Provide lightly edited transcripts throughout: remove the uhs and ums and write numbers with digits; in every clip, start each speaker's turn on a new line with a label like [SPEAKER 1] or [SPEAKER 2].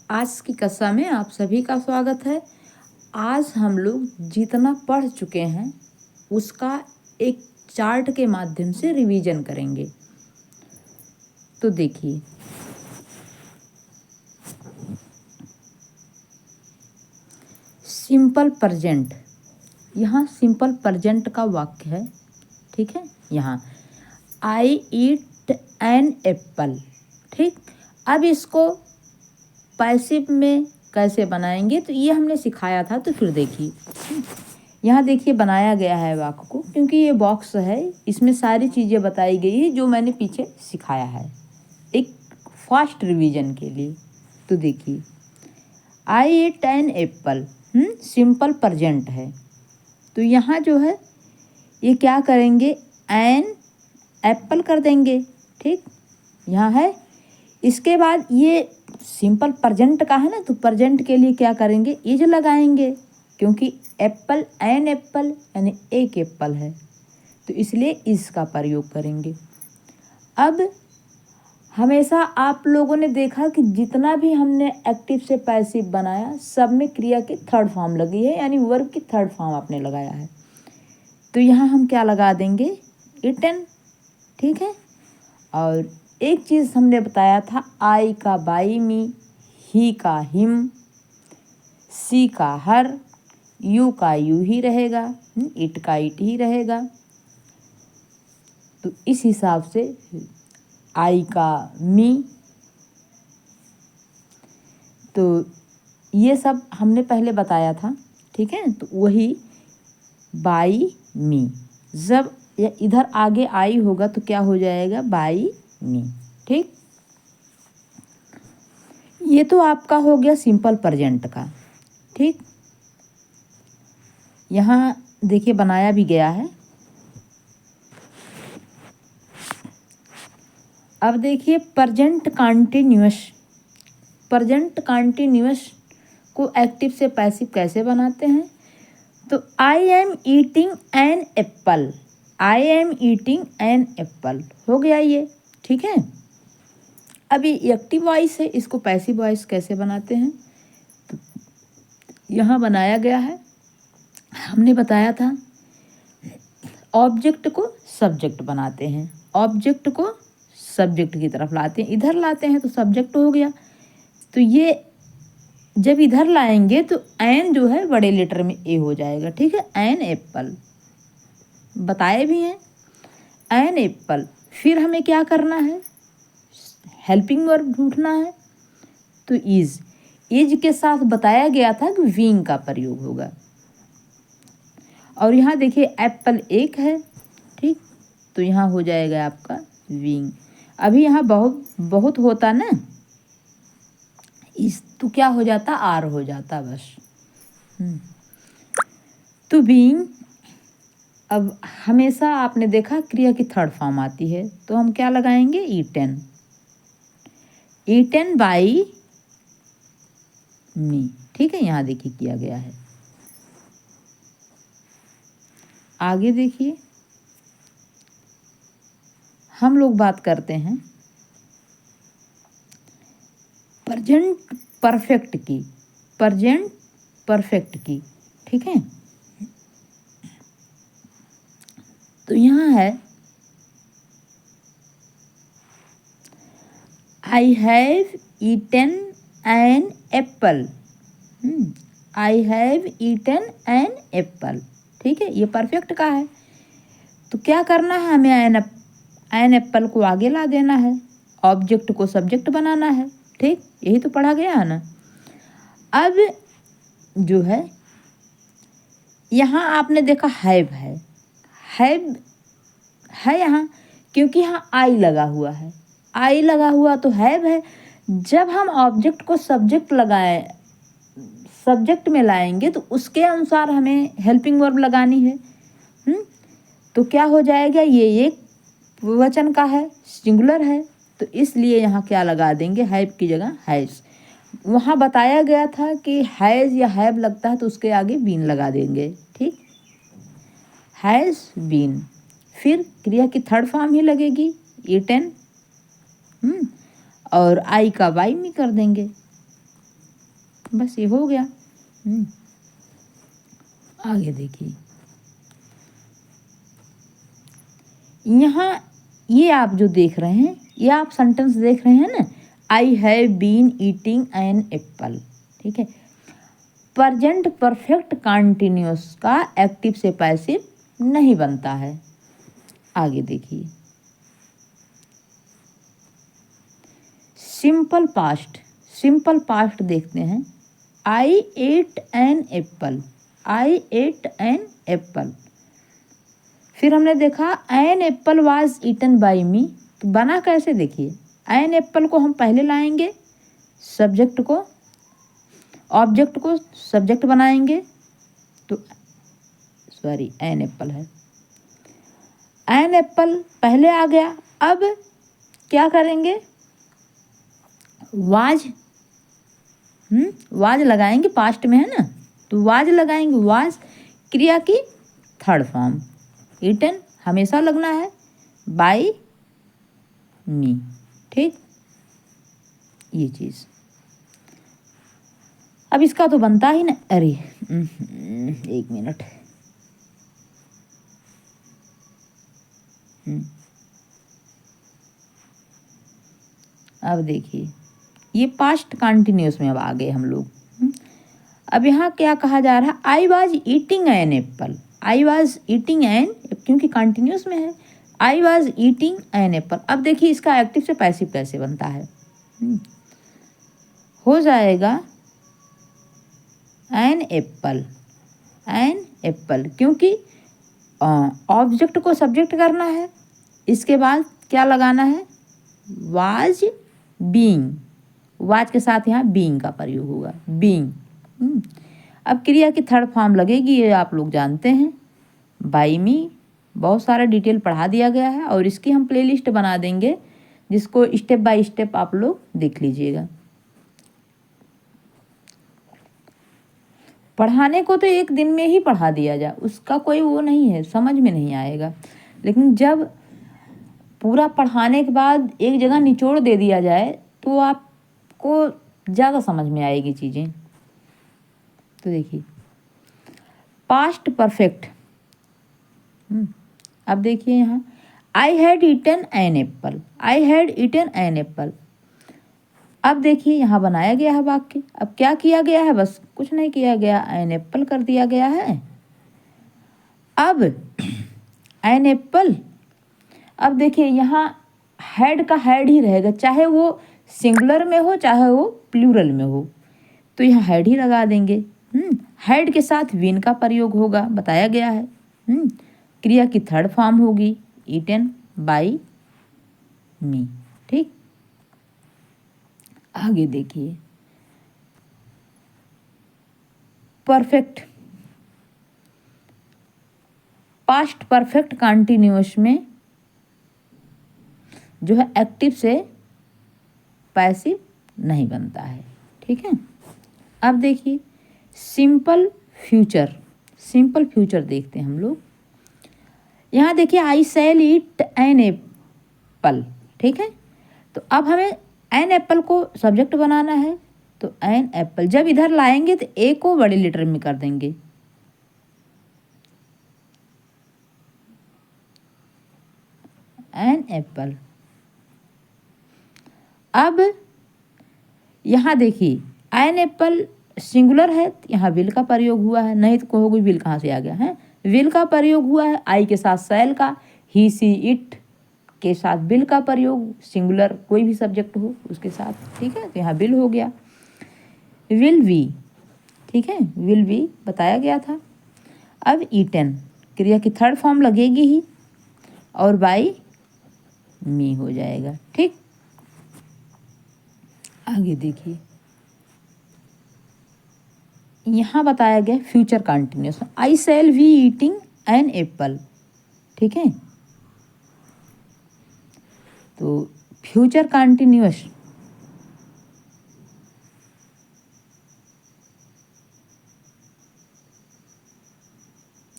[SPEAKER 1] आज की कक्षा में आप सभी का स्वागत है। आज हम लोग जितना पढ़ चुके हैं उसका एक चार्ट के माध्यम से रिवीजन करेंगे। तो देखिए, सिंपल प्रेजेंट, यहाँ सिंपल प्रेजेंट का वाक्य है, ठीक है। यहाँ आई ईट एन एप्पल, ठीक। अब इसको पैसिव में कैसे बनाएंगे तो ये हमने सिखाया था, तो फिर देखिए यहाँ देखिए बनाया गया है वाक्य को, क्योंकि ये बॉक्स है इसमें सारी चीज़ें बताई गई है जो मैंने पीछे सिखाया है एक फास्ट रिवीजन के लिए। तो देखिए, I ate an apple, simple present है, तो यहाँ जो है ये क्या करेंगे, एन एप्पल कर देंगे, ठीक। यहाँ है, इसके बाद ये सिंपल प्रेजेंट का है ना, तो प्रेजेंट के लिए क्या करेंगे, इज लगाएंगे, क्योंकि एप्पल एन एप्पल यानी एक एप्पल है, तो इसलिए इज का प्रयोग करेंगे। अब हमेशा आप लोगों ने देखा कि जितना भी हमने एक्टिव से पैसिव बनाया सब में क्रिया की थर्ड फॉर्म लगी है, यानी वर्ब की थर्ड फॉर्म आपने लगाया है। तो यहाँ हम क्या लगा देंगे, इटन, ठीक है। और एक चीज़ हमने बताया था, आई का बाई मी, ही का हिम, सी का हर, यू का यू ही रहेगा, इट का इट ही रहेगा। तो इस हिसाब से आई का मी, तो ये सब हमने पहले बताया था, ठीक है। तो वही बाई मी, जब इधर आगे आई होगा तो क्या हो जाएगा, बाई मी, ठीक। ये तो आपका हो गया सिंपल प्रेजेंट का, ठीक। यहाँ देखिए बनाया भी गया है। अब देखिए प्रेजेंट कंटिन्यूअस, प्रेजेंट कंटिन्यूअस को एक्टिव से पैसिव कैसे बनाते हैं। तो I am eating an apple, I am eating an Apple हो गया ये, ठीक है। अब ये एक्टिव वॉइस है, इसको पैसिव वॉइस कैसे बनाते हैं, तो यहाँ बनाया गया है। हमने बताया था ऑब्जेक्ट को सब्जेक्ट बनाते हैं, ऑब्जेक्ट को सब्जेक्ट की तरफ लाते हैं, इधर लाते हैं तो सब्जेक्ट हो गया। तो ये जब इधर लाएंगे तो एन जो है बड़े लेटर में ए हो जाएगा, ठीक है। एन एप्पल बताए भी हैं, एन एप्पल। फिर हमें क्या करना है, हेल्पिंग वर्ब ढूंढना है, तो इज के साथ बताया गया था कि विंग का प्रयोग होगा। और यहाँ देखिए एप्पल एक है, ठीक, तो यहाँ हो जाएगा आपका विंग। अभी यहाँ बहुत होता ना, इस तो क्या हो जाता, आर हो जाता बस। तो बीइंग, अब हमेशा आपने देखा क्रिया की थर्ड फॉर्म आती है, तो हम क्या लगाएंगे, ईटन, ईटन बाई मी, ठीक है। यहाँ देखिए किया गया है। आगे देखिए हम लोग बात करते हैं प्रेजेंट परफेक्ट की, प्रेजेंट परफेक्ट की, ठीक है। तो यहाँ है I have eaten an apple, I have eaten an apple, ठीक है। ये परफेक्ट का है, तो क्या करना है हमें, एन एप्पल को आगे ला देना है, ऑब्जेक्ट को सब्जेक्ट बनाना है, ठीक। यही तो पढ़ा गया है ना। अब जो है यहाँ आपने देखा हैव है यहाँ, क्योंकि यहाँ आई लगा हुआ है, आई लगा हुआ तो हैव है। जब हम ऑब्जेक्ट को सब्जेक्ट लगाए, सब्जेक्ट में लाएंगे तो उसके अनुसार हमें हेल्पिंग वर्ब लगानी है। तो क्या हो जाएगा, ये एक वचन का है, सिंगुलर है, तो इसलिए यहाँ क्या लगा देंगे, हैव की जगह हैज। वहाँ बताया गया था कि हैज या हैव लगता है तो उसके आगे बीन लगा देंगे, ठीक, हैज बीन। फिर क्रिया की थर्ड फॉर्म ही लगेगी, ईटन, और आई का बाई में कर देंगे। बस ये हो गया। आगे देखिए, यहाँ ये आप जो देख रहे हैं, ये आप सेंटेंस देख रहे हैं ना, I have been eating an apple. ठीक है, प्रेजेंट परफेक्ट कंटिन्यूअस का एक्टिव से पैसिव नहीं बनता है। आगे देखिए, सिंपल पास्ट, सिंपल पास्ट देखते हैं। I ate an apple, I ate an apple. फिर हमने देखा an apple was eaten by me, तो बना कैसे देखिए, एन एप्पल को हम पहले लाएंगे, सब्जेक्ट को, ऑब्जेक्ट को सब्जेक्ट बनाएंगे, तो सॉरी एन एप्पल है, एन एप्पल पहले आ गया। अब क्या करेंगे, वाज, वाज लगाएंगे, पास्ट में है ना, तो वाज लगाएंगे, वाज क्रिया की थर्ड फॉर्म, ईटन हमेशा लगना है, बाई मी। ठीक, ये चीज़ अब इसका तो बनता ही ना, अरे एक मिनट, अब देखिए ये पास्ट कंटिन्यूस में अब आ गए हम लोग। अब यहाँ क्या कहा जा रहा है, I was eating an apple, I was eating N, क्योंकि कंटिन्यूस में है, I was eating an apple. अब देखिए इसका एक्टिव से पैसिव कैसे बनता है, हो जाएगा एन एप्पल, एन एप्पल, क्योंकि ऑब्जेक्ट को सब्जेक्ट करना है, इसके बाद क्या लगाना है, वाज बीइंग, वाज के साथ यहाँ बीइंग का प्रयोग होगा, बीइंग। अब क्रिया की थर्ड फॉर्म लगेगी, ये आप लोग जानते हैं, बाई मी। बहुत सारा डिटेल पढ़ा दिया गया है और इसकी हम प्लेलिस्ट बना देंगे, जिसको स्टेप बाय स्टेप आप लोग देख लीजिएगा। पढ़ाने को तो एक दिन में ही पढ़ा दिया जाए, उसका कोई वो नहीं है, समझ में नहीं आएगा, लेकिन जब पूरा पढ़ाने के बाद एक जगह निचोड़ दे दिया जाए तो आपको ज़्यादा समझ में आएगी चीज़ें। तो देखिए पास्ट परफेक्ट, अब देखिए यहाँ I had eaten an apple, I had eaten an apple. अब देखिए यहाँ बनाया गया है वाक्य, अब क्या किया गया है, बस कुछ नहीं किया गया, एन एप्पल कर दिया गया है। अब एन एप्पल, अब देखिए यहाँ हैड का हैड ही रहेगा, चाहे वो सिंगुलर में हो चाहे वो प्लूरल में हो, तो यहाँ हैड ही लगा देंगे। हैड के साथ विन का प्रयोग होगा, बताया गया है। क्रिया की थर्ड फॉर्म होगी ईटन बाई मी। ठीक, आगे देखिए परफेक्ट, पास्ट परफेक्ट कंटिन्यूअस में जो है एक्टिव से पैसिव नहीं बनता है। ठीक है, अब देखिए सिंपल फ्यूचर, सिंपल फ्यूचर देखते हैं हम लोग। यहाँ देखिए आई सेल ईट एन एप्पल। ठीक है, तो अब हमें एन एप्पल को सब्जेक्ट बनाना है, तो एन एप्पल जब इधर लाएंगे तो ए को बड़े लेटर में कर देंगे, एन एप्पल। अब यहाँ देखिए एन एप्पल सिंगुलर है, यहाँ विल का प्रयोग हुआ है, नहीं तो कहोगे विल कहाँ से आ गया है, विल का प्रयोग हुआ है, आई के साथ सेल का, ही सी इट के साथ बिल का प्रयोग, सिंगुलर कोई भी सब्जेक्ट हो उसके साथ। ठीक है, तो यहाँ बिल हो गया, विल बी। ठीक है, विल बी बताया गया था। अब ईटन क्रिया की थर्ड फॉर्म लगेगी ही और बाई मी हो जाएगा। ठीक, आगे देखिए यहाँ बताया गया future continuous, I shall be eating an apple. ठीक है, तो future continuous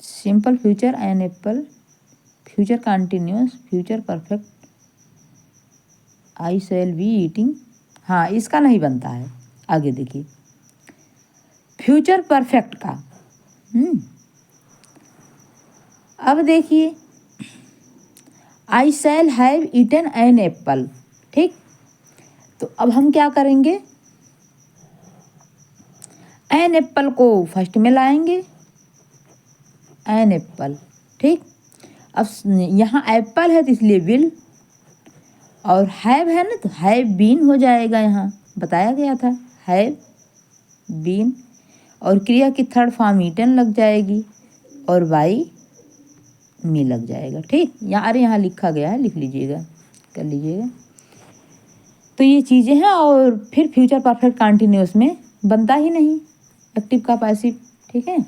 [SPEAKER 1] simple future an apple, future continuous, future perfect, I shall be eating, हाँ इसका नहीं बनता है। आगे देखिए फ्यूचर परफेक्ट का। अब देखिए, I shall have eaten an apple. ठीक, तो अब हम क्या करेंगे, एन एप्पल को फर्स्ट में लाएंगे, एन एप्पल। ठीक, अब यहाँ एप्पल है तो इसलिए विल, और हैव है ना तो हैव बीन हो जाएगा, यहाँ बताया गया था हैव बीन, और क्रिया की थर्ड फॉर्म ईटन लग जाएगी और बाई मी लग जाएगा। ठीक, यहाँ लिखा गया है, लिख लीजिएगा, कर लीजिएगा। तो ये चीज़ें हैं, और फिर फ्यूचर परफेक्ट कंटिन्यूअस में बनता ही नहीं एक्टिव का पैसिव। ठीक है,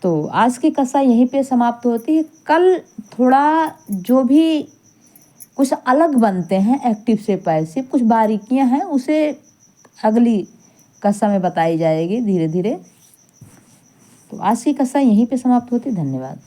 [SPEAKER 1] तो आज की कक्षा यहीं पे समाप्त होती है। कल थोड़ा जो भी कुछ अलग बनते हैं एक्टिव से पैसिव, कुछ बारीकियां हैं, उसे अगली कक्षा में बताई जाएगी धीरे धीरे। तो आज की कक्षा यहीं पे समाप्त होती है। धन्यवाद।